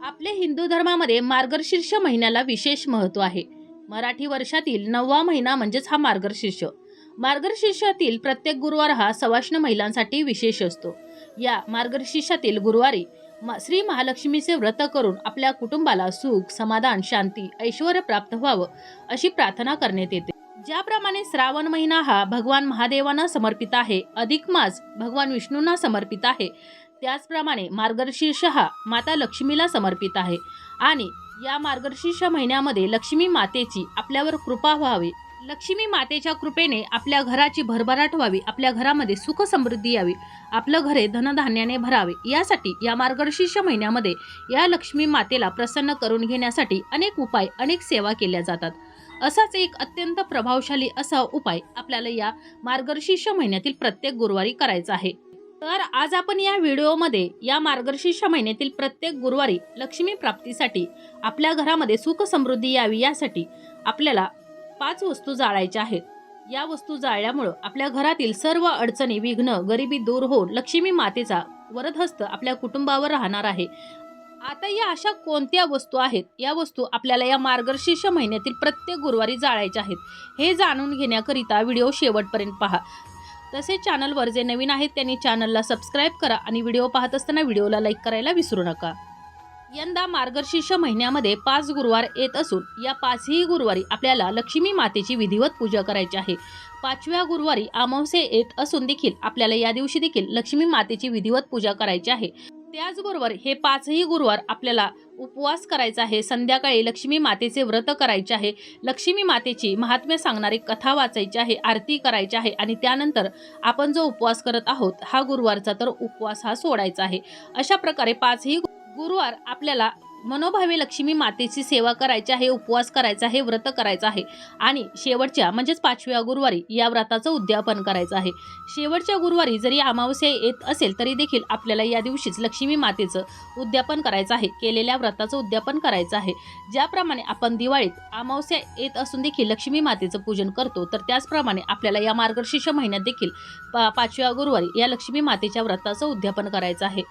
आपल्या हिंदू धर्मामध्ये मार्गशीर्ष महिन्याला विशेष महत्त्व आहे. मराठी वर्षातील 9वा महिना म्हणजेच हा मार्गशीर्ष. मार्गशीर्षातील प्रत्येक गुरुवार हा सवाष्ण महिलांसाठी विशेष असतो. या मार्गशीर्षातील गुरुवारी श्री महालक्ष्मीचे व्रत करून आपल्या कुटुंबाला सुख, समाधान, शांती, ऐश्वर्य प्राप्त व्हावं अशी प्रार्थना करण्यात येते. ज्याप्रमाणे श्रावण महिना हा भगवान महादेवांना समर्पित आहे, अधिक मास भगवान विष्णूंना समर्पित आहे, त्याचप्रमाणे मार्गशीर्ष हा माता लक्ष्मीला समर्पित आहे. आणि या मार्गशीर्ष महिन्यामध्ये लक्ष्मी मातेची आपल्यावर कृपा व्हावी, लक्ष्मी मातेच्या कृपेने आपल्या घराची भरभराट व्हावी, आपल्या घरामध्ये सुख समृद्धी यावी, आपलं घरे धनधान्याने भरावे, यासाठी या मार्गशीर्ष महिन्यामध्ये या लक्ष्मी मातेला प्रसन्न करून घेण्यासाठी अनेक उपाय, अनेक सेवा केल्या जातात. असाच एक अत्यंत प्रभावशाली असा उपाय आपल्याला या मार्गशीर्ष महिन्यातील प्रत्येक गुरुवारी करायचा आहे. तर आज आपण या व्हिडिओमध्ये या मार्गशीर्ष महिन्यातील प्रत्येक गुरुवारी लक्ष्मी प्राप्तीसाठी, आपल्या घरामध्ये सुख समृद्धी यावी यासाठी आपल्याला 5 वस्तू जाळायच्या आहेत. या वस्तू जाळल्यामुळे आपल्या घरातील सर्व अडचणी, विघ्न, गरिबी दूर होऊन लक्ष्मी मातेचा वरदहस्त आपल्या कुटुंबावर राहणार आहे. आता या अशा कोणत्या वस्तू आहेत, या वस्तू आपल्याला या मार्गशीर्ष महिन्यातील प्रत्येक गुरुवारी जाळायच्या आहेत, हे जाणून घेण्याकरिता व्हिडिओ शेवटपर्यंत पहा. तसेच चॅनलवर जे नवीन आहेत त्यांनी चॅनलला सबस्क्राईब करा आणि व्हिडिओ पाहत असताना व्हिडिओला लाईक करायला विसरू नका. यंदा मार्गशीर्ष महिन्यामध्ये 5 गुरुवार येत असून या 5ही गुरुवारी आपल्याला लक्ष्मी मातेची विधिवत पूजा करायची आहे. 5व्या गुरुवारी अमावास्या येत असून देखील आपल्याला या दिवशी देखील लक्ष्मी मातेची विधिवत पूजा करायची आहे. त्याचबरोबर हे 5ही गुरुवार आपल्याला उपवास करायचा आहे. संध्याकाळी लक्ष्मी मातेचे व्रत करायचे आहे. लक्ष्मी मातेची महात्म्य सांगणारी कथा वाचायची आहे, आरती करायची आहे आणि त्यानंतर आपण जो उपवास करत आहोत हा गुरुवारचा तर उपवास हा सोडायचा आहे. अशा प्रकारे 5ही गुरुवार आपल्याला मनोभावे लक्ष्मी मातेची सेवा करायची आहे, उपवास करायचा आहे, व्रत करायचं आहे आणि शेवटच्या म्हणजेच 5व्या गुरुवारी या व्रताचं उद्यापन करायचं आहे. शेवटच्या गुरुवारी जरी अमावास्या येत असेल तरी देखील आपल्याला या दिवशीच लक्ष्मी मातेचं उद्यापन करायचं आहे, केलेल्या व्रताचं उद्यापन करायचं आहे. ज्याप्रमाणे आपण दिवाळीत अमावास्या येत असून देखील लक्ष्मी मातेचं पूजन करतो, तर त्याचप्रमाणे आपल्याला या मार्गशीर्ष महिन्यात देखील 5व्या गुरुवारी या लक्ष्मी मातेच्या व्रताचं उद्यापन करायचं आहे.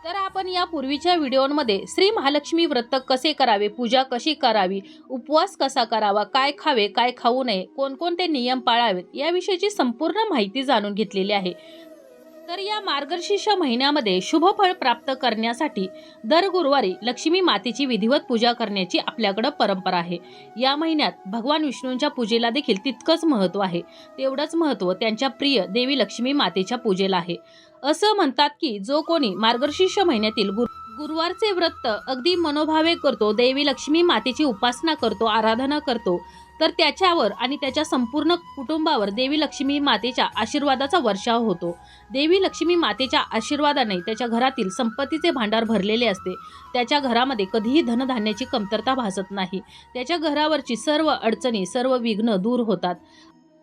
तर आपण या पूर्वीच्या व्हिडिओमध्ये श्री महालक्ष्मी व्रत कसे करावे, पूजा कशी करावी, उपवास कसा करावा, काय खावे, काय खाऊ नये, कोणकोणते नियम पाळावेत याविषयीची संपूर्ण माहिती जाणून घेतलेली आहे. तर या मार्गशीर्ष महिन्यामध्ये शुभ फळ प्राप्त करण्यासाठी दर गुरुवारी लक्ष्मी मातेची विधिवत पूजा करण्याची आपल्याकडे परंपरा आहे. या महिन्यात भगवान विष्णूंच्या पूजेला देखील तितकंच महत्त्व आहे, तेवढंच महत्त्व त्यांच्या प्रिय देवी लक्ष्मी मातेच्या पूजेला आहे. असं म्हणतात की जो कोणी मार्गशीर्ष महिन्यातील गुरुवारचे व्रत अगदी मनोभावे करतो, देवी लक्ष्मी मातेची उपासना करतो, आराधना करतो, तर त्याच्यावर आणि त्याच्या संपूर्ण कुटुंबावर देवी लक्ष्मी मातेच्या आशीर्वादाचा वर्षाव होतो. देवी लक्ष्मी मातेच्या आशीर्वादाने त्याच्या घरातील संपत्तीचे भांडार भरलेले असते. त्याच्या घरामध्ये कधीही धनधान्याची कमतरता भासत नाही. त्याच्या घरावरची सर्व अडचणी, सर्व विघ्न दूर होतात.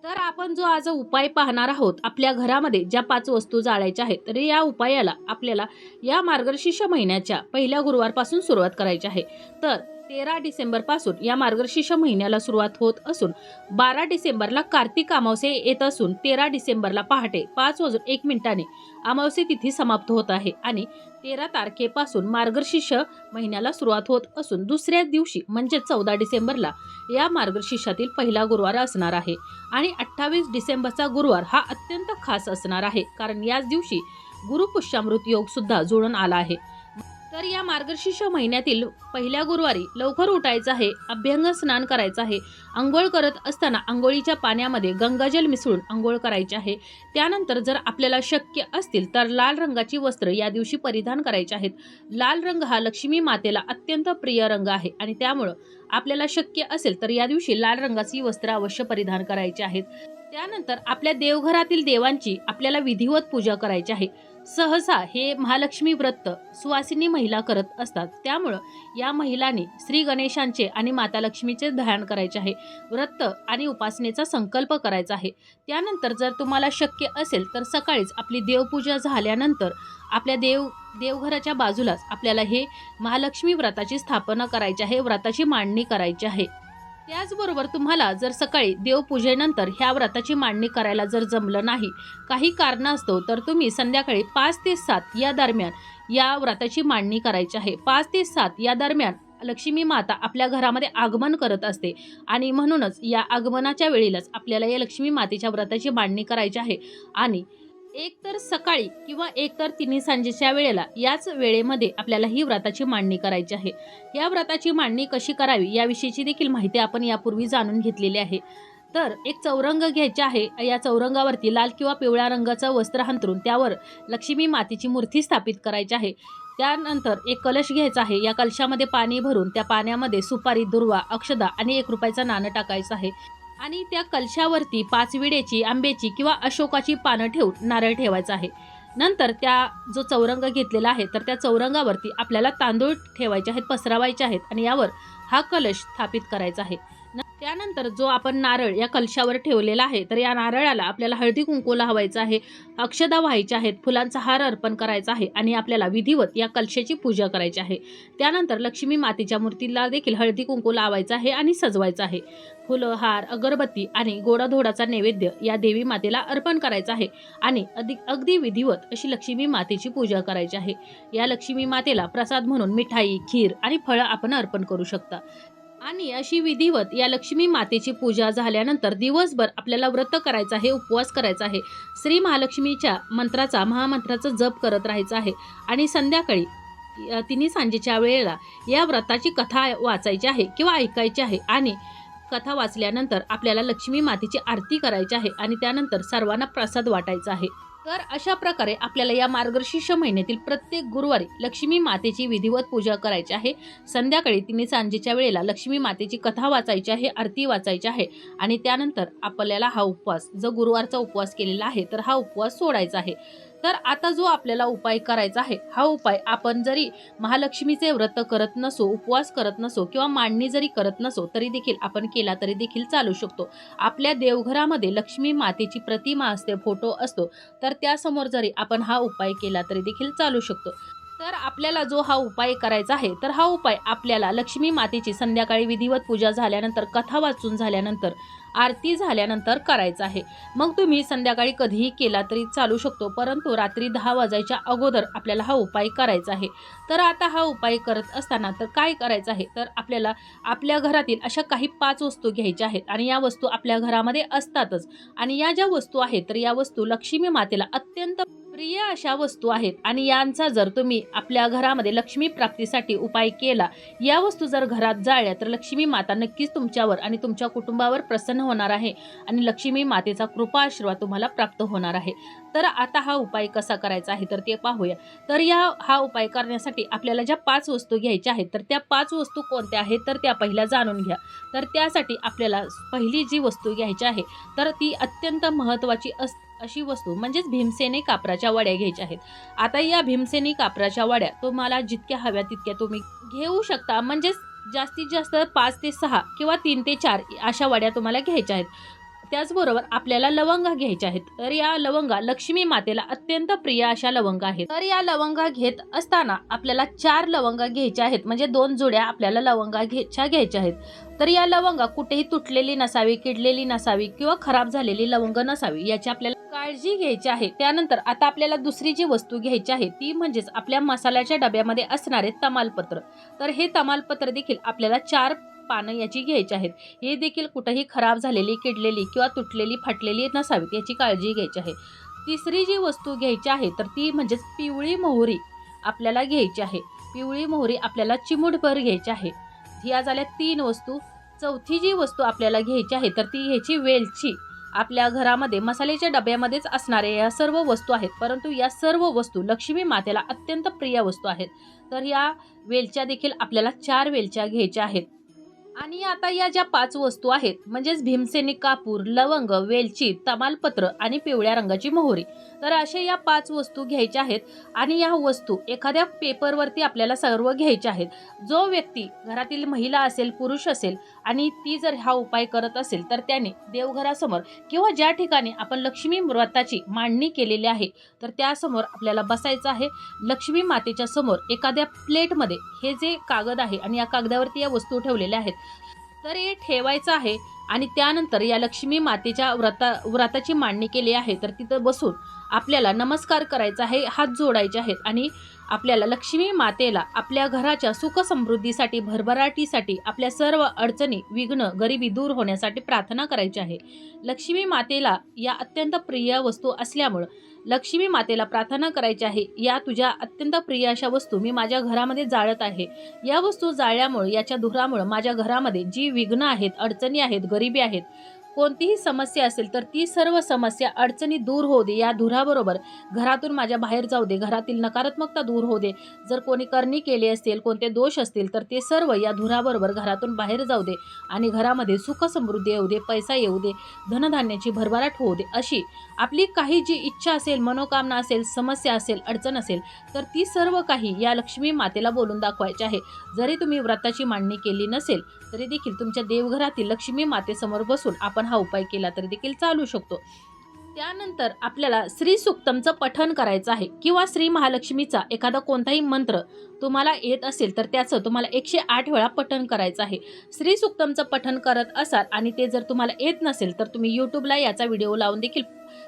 तर आपण जो आज उपाय पाहणार आहोत, आपल्या घरामध्ये ज्या 5 वस्तू जाळायच्या आहेत, तर या उपायाला आपल्याला या मार्गशीर्ष महिन्याच्या पहिल्या गुरुवारपासून सुरुवात करायची आहे. तर 13 डिसेंबरपासून या मार्गशीर्ष महिन्याला सुरुवात होत असून 12 डिसेंबरला कार्तिक अमावस्या येत असून 13 डिसेंबरला पहाटे 5:01 अमावस्या तिथी समाप्त होत आहे आणि 13 तारखेपासून मार्गशीर्ष महिन्याला सुरुवात होत असून दुसऱ्या दिवशी म्हणजे 14 डिसेंबरला या मार्गशीर्षातील पहिला गुरुवार असणार आहे. आणि 28 डिसेंबरचा गुरुवार हा अत्यंत खास असणार आहे, कारण याच दिवशी गुरुपुष्यामृत योग सुद्धा जुळून आला आहे. तर या मार्गशीर्ष महिन्यातील पहिल्या गुरुवारी लवकर उठायचं आहे, अभ्यंग स्नान करायचं आहे. अंघोळ करत असताना अंघोळीच्या पाण्यामध्ये गंगाजल मिसळून अंघोळ करायचे आहे. त्यानंतर जर आपल्याला शक्य असतील तर लाल रंगाची वस्त्र या दिवशी परिधान करायचे आहेत. लाल रंग हा लक्ष्मी मातेला अत्यंत प्रिय रंग आहे आणि त्यामुळं आपल्याला शक्य असेल तर या दिवशी लाल रंगाची वस्त्र अवश्य परिधान करायची आहेत. त्यानंतर आपल्या देवघरातील देवांची आपल्याला विधिवत पूजा करायची आहे. सहसा हे महालक्ष्मी व्रत सुवासिनी महिला करत असतात, त्यामुळं या महिलांनी श्री गणेशांचे आणि माता लक्ष्मीचे ध्यान करायचे आहे. व्रत आणि उपासनेचा संकल्प करायचा आहे. त्यानंतर जर तुम्हाला शक्य असेल तर सकाळीच आपली देवपूजा झाल्यानंतर आपल्या देवघराच्या बाजूलाच आपल्याला हे महालक्ष्मी व्रताची स्थापना करायची आहे, व्रताची मांडणी करायची आहे. त्याचबरोबर तुम्हाला जर सकाळी देवपूजेनंतर ह्या व्रताची मांडणी करायला जर जमलं नाही, काही कारणास्तव, तर तुम्ही संध्याकाळी 5 ते 7 या दरम्यान या व्रताची मांडणी करायची आहे. 5 ते 7 या दरम्यान लक्ष्मी माता आपल्या घरामध्ये आगमन करत असते आणि म्हणूनच या आगमनाच्या वेळेलाच आपल्याला या लक्ष्मी मातेच्या व्रताची मांडणी करायची आहे. आणि एक तर सकाळी किंवा एक तर तिन्ही सांजेच्या वेळेला, याच वेळेमध्ये आपल्याला ही व्रताची मांडणी करायची आहे. या व्रताची मांडणी कशी करावी याविषयीची देखील माहिती आपण यापूर्वी जाणून घेतलेली आहे. तर एक चौरंग घ्यायचे आहे. या चौरंगावरती लाल किंवा पिवळ्या रंगाचं वस्त्र अंथरून त्यावर लक्ष्मी मातेची मूर्ती स्थापित करायची आहे. त्यानंतर एक कलश घ्यायचा आहे. या कलशामध्ये पाणी भरून त्या पाण्यामध्ये सुपारी, दुर्वा, अक्षदा आणि 1 रुपयाचं नाणं टाकायचं आहे. आणि त्या कलशावरती 5 विड्याची, आंब्याची किंवा अशोकाची पानं ठेवून नारळ ठेवायचा आहे. नंतर त्या जो चौरंग घेतलेला आहे, तर त्या चौरंगावरती आपल्याला तांदूळ ठेवायचे आहेत, पसरवायचे आहेत आणि यावर हा कलश स्थापित करायचा आहे. त्यानंतर जो आपण नारळ या कलशावर ठेवलेला आहे, तर या नारळाला आपल्याला हळदी कुंकू लावायचं आहे, अक्षदा व्हायच्या आहेत, फुलांचा हार अर्पण करायचा आहे आणि आपल्याला विधिवत या कलशाची पूजा करायची आहे. त्यानंतर लक्ष्मी मातेच्या मूर्तीला देखील हळदी कुंकू लावायचं आहे आणि सजवायचं आहे. फुलं, हार, अगरबत्ती आणि गोडाधोडाचा नैवेद्य या देवी मातेला अर्पण करायचा आहे आणि अगदी विधिवत अशी लक्ष्मी मातेची पूजा करायची आहे. या लक्ष्मी मातेला प्रसाद म्हणून मिठाई, खीर आणि फळं आपण अर्पण करू शकता. आणि अशी विधिवत या लक्ष्मी मातेची पूजा झाल्यानंतर दिवसभर आपल्याला व्रत करायचं आहे, उपवास करायचा आहे. श्री महालक्ष्मीच्या महामंत्राचा जप करत राहायचं आहे आणि संध्याकाळी तिन्ही सांजेच्या वेळेला या व्रताची कथा वाचायची आहे किंवा ऐकायची आहे. आणि कथा वाचल्यानंतर आपल्याला लक्ष्मी मातेची आरती करायची आहे आणि त्यानंतर सर्वांना प्रसाद वाटायचा आहे. तर अशा प्रकारे आपल्याला या मार्गशीर्ष महिन्यातील प्रत्येक गुरुवारी लक्ष्मी मातेची विधिवत पूजा करायची आहे. संध्याकाळी तिन्ही सांजेच्या वेळेला लक्ष्मी मातेची कथा वाचायची आहे, आरती वाचायची आहे आणि त्यानंतर आपल्याला हा उपवास, जो गुरुवारचा उपवास केलेला आहे, तर हा उपवास सोडायचा आहे. तर आता जो आपल्याला उपाय करायचा आहे, हा उपाय आपण जरी महालक्ष्मीचे व्रत करत नसो, उपवास करत नसो किंवा मांडणी जरी करत नसो, तरी देखील आपण केला तरी देखील चालू शकतो. आपल्या देवघरामध्ये लक्ष्मी मातेची प्रतिमा असते, फोटो असतो, तर त्यासमोर जरी आपण हा उपाय केला तरी देखील चालू शकतो. तर आपल्याला जो हा उपाय करायचा आहे, तर हा उपाय आपल्याला लक्ष्मी मातेची संध्याकाळी विधिवत पूजा झाल्यानंतर, कथा वाचून झाल्यानंतर, आरती झाल्यानंतर करायचा आहे. मग तुम्ही संध्याकाळी कधीही केला तरी चालू शकतो, परंतु रात्री 10 वाजायच्या अगोदर आपल्याला हा उपाय करायचा आहे. तर आता हा उपाय करत असताना तर काय करायचं आहे, तर आपल्याला आपल्या घरातील अशा काही 5 वस्तू घ्यायच्या आहेत आणि या वस्तू आपल्या घरामध्ये असतातच. आणि या ज्या वस्तू आहेत, तर या वस्तू लक्ष्मी मातेला अत्यंत प्रिय अशा वस्तू आहेत आणि यांचा जर तुम्ही आपल्या घरामध्ये लक्ष्मी प्राप्तीसाठी उपाय केला, या वस्तू जर घरात जाळल्या, तर लक्ष्मी माता नक्कीच तुमच्यावर आणि तुमच्या कुटुंबावर प्रसन्न होणार आहे आणि लक्ष्मी मातेचा कृपा आशीर्वाद तुम्हाला प्राप्त होणार आहे. तर आता हा उपाय कसा करायचा आहे, तर ते पाहूया. तर हा उपाय करण्यासाठी आपल्याला ज्या 5 वस्तू घ्यायच्या आहेत, तर त्या 5 वस्तू कोणत्या आहेत, तर त्या पहिल्या जाणून घ्या. तर त्यासाठी आपल्याला पहिली जी वस्तू घ्यायची आहे, तर ती अत्यंत महत्त्वाची अशी वस्तू म्हणजेच भीमसेनी कापराच्या वड्या घ्यायच्या आहेत. आता या भीमसेनी कापराच्या वड्या तुम्हाला जितक्या हव्या तितक्या तुम्ही घेऊ शकता. म्हणजेच जास्तीत जास्त 5 ते 6 किंवा 3 ते 4 अशा वड्या तुम्हाला घ्यायच्या आहेत. त्याचबरोबर आपल्याला लवंगा घ्यायच्या आहेत. तर या लवंगा लक्ष्मी मातेला अत्यंत प्रिय अशा लवंगा आहेत. तर या लवंगा घेत असताना आपल्याला 4 लवंगा घ्यायच्या आहेत. म्हणजे 2 जुड्या आपल्याला लवंगा घ्यायच्या आहेत. तर या लवंगा कुठेही तुटलेली नसावी, किडलेली नसावी किंवा खराब झालेली लवंग नसावी, याची आपल्याला काळजी घ्यायची आहे. त्यानंतर आता आपल्याला दुसरी जी वस्तू घ्यायची आहे, ती म्हणजेच आपल्या मसाल्याच्या डब्यामध्ये असणारे तमालपत्र. तर हे तमालपत्र देखील आपल्याला 4 पानं याची घ्यायची आहेत. हे देखील कुठेही खराब झालेली, किडलेली किंवा तुटलेली, फाटलेली नसावीत, याची काळजी घ्यायची आहे. तिसरी जी वस्तू घ्यायची आहे, तर ती म्हणजेच पिवळी मोहरी आपल्याला घ्यायची आहे. पिवळी मोहरी आपल्याला चिमूटभर घ्यायची आहे. ह्या झाल्या 3 वस्तू. चौथी जी वस्तू आपल्याला घ्यायची आहे, तर ती ह्याची वेलची. आपल्या घरामध्ये मसाल्याच्या डब्यामध्येच असणारे या सर्व वस्तू आहेत, परंतु या सर्व वस्तू लक्ष्मी मातेला अत्यंत प्रिय वस्तू आहेत. तर या वेलच्या देखील आपल्याला 4 वेलच्या घ्यायच्या आहेत. आणि आता या ज्या 5 वस्तू आहेत, म्हणजेच भीमसेनी कापूर, लवंग, वेलची, तमालपत्र आणि पिवळ्या रंगाची मोहरी, तर अशा या 5 वस्तू घ्यायच्या आहेत. आणि या वस्तू एखाद्या पेपरवरती आपल्याला सर्व घ्यायच्या आहेत. जो व्यक्ती घरातील महिला असेल, पुरुष असेल आणि ती जर हा उपाय करत असेल, तर त्याने देवघरासमोर किंवा ज्या ठिकाणी आपण लक्ष्मी व्रताची मांडणी केलेली आहे, तर त्यासमोर आपल्याला बसायचं आहे. लक्ष्मी मातेच्या समोर एखाद्या प्लेटमध्ये हे जे कागद आहे आणि या कागदावरती या वस्तू ठेवलेल्या आहेत, तर हे ठेवायचं आहे आणि त्यानंतर या लक्ष्मी मातेच्या व्रताची मांडणी केली आहे, तर तिथं बसून आपल्याला नमस्कार करायचा आहे, हात जोडायचे आहेत आणि आपल्याला लक्ष्मी मातेला आपल्या घराच्या सुख समृद्धीसाठी, भरभराटीसाठी, आपल्या सर्व अडचणी, विघ्न, गरिबी दूर होण्यासाठी प्रार्थना करायची आहे. लक्ष्मी मातेला या अत्यंत प्रिय वस्तू असल्यामुळं लक्ष्मी मातेला प्रार्थना करायची आहे, या तुझ्या अत्यंत प्रिय अशा वस्तू मी माझ्या घरामध्ये जाळत आहे. या वस्तू जाळल्यामुळे, याच्या धुरामुळे माझ्या घरामध्ये जी विघ्न आहेत, अडचणी आहेत, गरिबी आहेत, कोणतीही समस्या असेल तर ती सर्व समस्या, अडचणी दूर होऊ दे. या धुराबरोबर घरातून माझ्या बाहेर जाऊ दे. घरातील नकारात्मकता दूर होऊ दे. जर कोणी करणी केली असेल, कोणते दोष असतील तर ते सर्व या धुराबरोबर घरातून बाहेर जाऊ दे आणि घरामध्ये सुख समृद्धी येऊ दे, पैसा येऊ दे, धनधान्याची भरभराट होऊ दे. अशी आपली काही जी इच्छा असेल, मनोकामना असेल, समस्या असेल, अडचण असेल तर ती सर्व काही या लक्ष्मी मातेला बोलून दाखवायची आहे. जरी तुम्ही व्रताची मांडणी केली नसेल तरी देखील तुमच्या देवघरातील लक्ष्मी मातेसमोर बसून आपण हा उपाय केला तरी देखील चालू शकतो. त्यानंतर आपल्याला श्री सूक्तमचं पठण करायचं आहे किंवा श्री महालक्ष्मीचा एखादा कोणताही मंत्र तुम्हाला येत असेल तर त्याचं तुम्हाला 108 वेळा पठण करायचं आहे. श्री सूक्तमचं पठण करत असाल आणि ते जर तुम्हाला येत नसेल तर तुम्ही यूट्यूबला याचा व्हिडिओ लावून देखील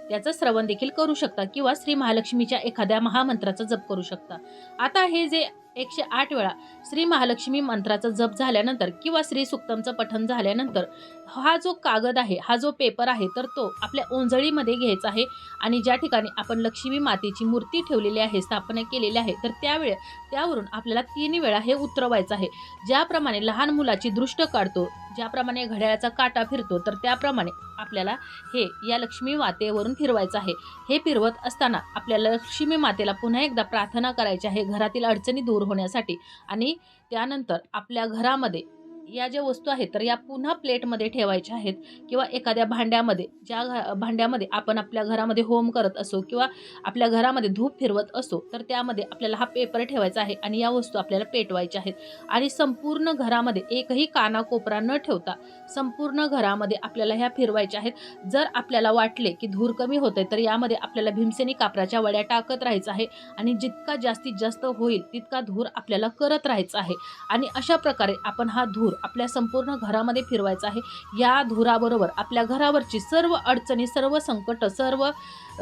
त्याचं श्रवण देखील करू शकता किंवा श्री महालक्ष्मीच्या एखाद्या महामंत्राचा जप करू शकता. आता हे जे 108 वेळा श्री महालक्ष्मी मंत्राचा जप झाल्यानंतर किंवा श्री सूक्तमचं पठण झाल्यानंतर हा जो कागद आहे, हा जो पेपर आहे, तर तो आपल्या ओंजळीमध्ये घ्यायचा आहे आणि ज्या ठिकाणी आपण लक्ष्मी मातेची मूर्ती ठेवलेली आहे, स्थापना केलेली आहे, तर त्यावरून आपल्याला 3 वेळा हे उतरवायचं आहे. ज्याप्रमाणे लहान मुलाची दृष्ट काढतो, ज्याप्रमाणे घड्याळाचा काटा फिरतो, तर त्याप्रमाणे आपल्याला हे या लक्ष्मी मातेवरून फिरवायचं आहे. हे फिरवत असताना आपल्याला लक्ष्मी मातेला पुन्हा एकदा प्रार्थना करायची आहे घरातील अडचणी दूर होण्यासाठी आणि त्यानंतर आपल्या घरामध्ये या ज्या वस्तू आहेत तर या पुन्हा प्लेटमध्ये ठेवायच्या आहेत किंवा एखाद्या भांड्यामध्ये, ज्या भांड्यामध्ये आपण आपल्या घरामध्ये होम करत असो किंवा आपल्या घरामध्ये धूप फिरवत असो तर त्यामध्ये आपल्याला हा पेपर ठेवायचा आहे आणि या वस्तू आपल्याला पेटवायच्या आहेत आणि संपूर्ण घरामध्ये एकही कानाकोपरा न ठेवता संपूर्ण घरामध्ये आपल्याला ह्या फिरवायच्या आहेत. जर आपल्याला वाटले की धूर कमी होते तर यामध्ये आपल्याला भीमसेनी कापराच्या वड्या टाकत राहायचं आहे आणि जितका जास्तीत जास्त होईल तितका धूर आपल्याला करत राहायचा आहे आणि अशा प्रकारे आपण हा धूर आपल्या संपूर्ण घरामध्ये फिरवायचा आहे. या धुराबरोबर आपल्या घरावरची सर्व अडचणी, सर्व संकट, सर्व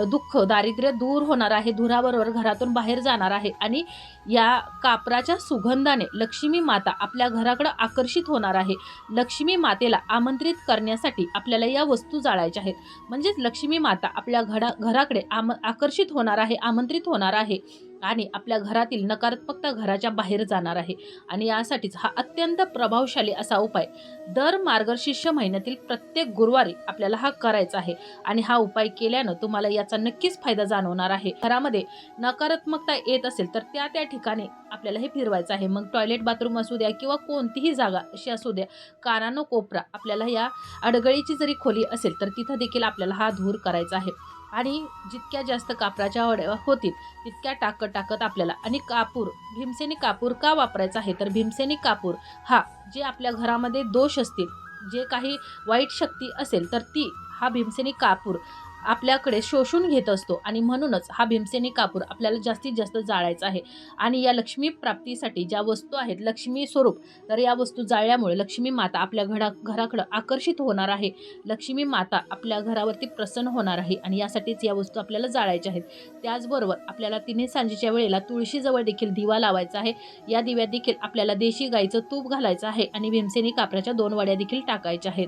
दुःख, दारिद्र्य दूर होणार आहे. धुराबरोबर घरातून बाहेर जाणार आहे आणि या कापराच्या सुगंधाने लक्ष्मी माता आपल्या घराकडे आकर्षित होणार आहे. लक्ष्मी मातेला आमंत्रित करण्यासाठी आपल्याला या वस्तू जाळायच्या आहेत. म्हणजेच लक्ष्मी माता आपल्या घराकडे आकर्षित होणार आहे, आमंत्रित होणार आहे आणि आपल्या घरातील नकारात्मकता घराच्या बाहेर जाणार आहे. आणि यासाठीच हा अत्यंत प्रभावशाली असा उपाय दर मार्गशीर्ष महिन्यातील प्रत्येक गुरुवारी आपल्याला हा करायचा आहे आणि हा उपाय केल्यानं तुम्हाला याचा नक्कीच फायदा जाणवणार आहे. घरामध्ये नकारात्मकता येत असेल तर त्या ठिकाणी आपल्याला हे फिरवायचं आहे. मग टॉयलेट, बाथरूम असू द्या किंवा कोणतीही जागा अशी असू द्या, कानानो कोपरा, आपल्याला या अडगळीची जरी खोली असेल तर तिथं देखील आपल्याला हा धूर करायचा आहे. आणि जितक्या जास्त कापराच्या वड्या होतील तितक्या टाकत आपल्याला आणि कापूर, भीमसेनी कापूर का वापरायचा आहे तर भीमसेनी कापूर हा जे आपल्या घरामध्ये दोष असतील, जे काही वाईट शक्ती असेल तर ती हा भीमसेनी कापूर आपल्याकडे शोषून घेत असतो आणि म्हणूनच हा भीमसेनी कापूर आपल्याला जास्तीत जास्त जाळायचा आहे. आणि या लक्ष्मी प्राप्तीसाठी ज्या वस्तू आहेत लक्ष्मी स्वरूप, तर या वस्तू जाळल्यामुळे लक्ष्मी माता आपल्या घराकडं आकर्षित होणार आहे. लक्ष्मी माता आपल्या घरावरती प्रसन्न होणार आहे आणि यासाठीच या वस्तू आपल्याला जाळायच्या आहेत. त्याचबरोबर आपल्याला तिन्ही सांजेच्या वेळेला तुळशीजवळ देखील दिवा लावायचा आहे. या दिव्यात देखील आपल्याला देशी गाईचं तूप घालायचं आहे आणि भीमसेनी कापराच्या 2 वड्या देखील टाकायच्या आहेत.